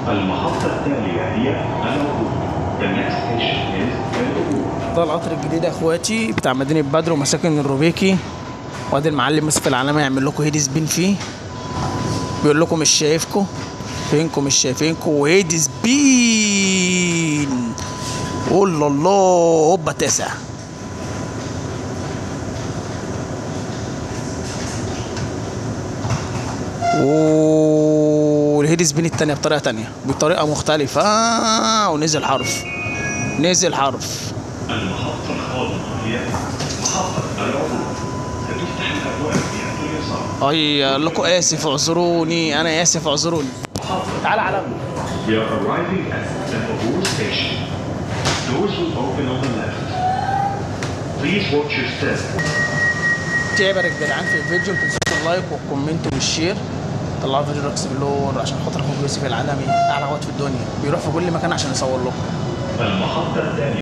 المحطة التالية هي العبور. The next station is العبور. ده القطر الجديد يا اخواتي بتاع مدينة بدر ومساكن الروبيكي، وادي المعلم يوسف العلامة يعمل لكم هيدي سبين فيه، بيقول لكم مش شايفكم فينكم مش شايفينكم، وهيدي سبين قول الله هوبا تسع. والهيدي سبين التانية بطريقة تانية بطريقة مختلفة ونزل حرف نزل حرف. المحطة الخامسة هي محطة العبور. ستفتح الأبواب في اليسار. اي اقول لكم اسف اعذروني، انا اسف اعذروني. تعالى على We are arriving at the Abur station. Doors will open on the left. Please watch your step. تعبر يا جدعان في الفيديو، تنسوا اللايك والكومنت والشير، طلعوا فيديو رقص باللور عشان خاطر اخوك يوسف العالمي اعلى غوات في الدنيا، بيروح في كل مكان عشان يصور لكم. المحطة الثانية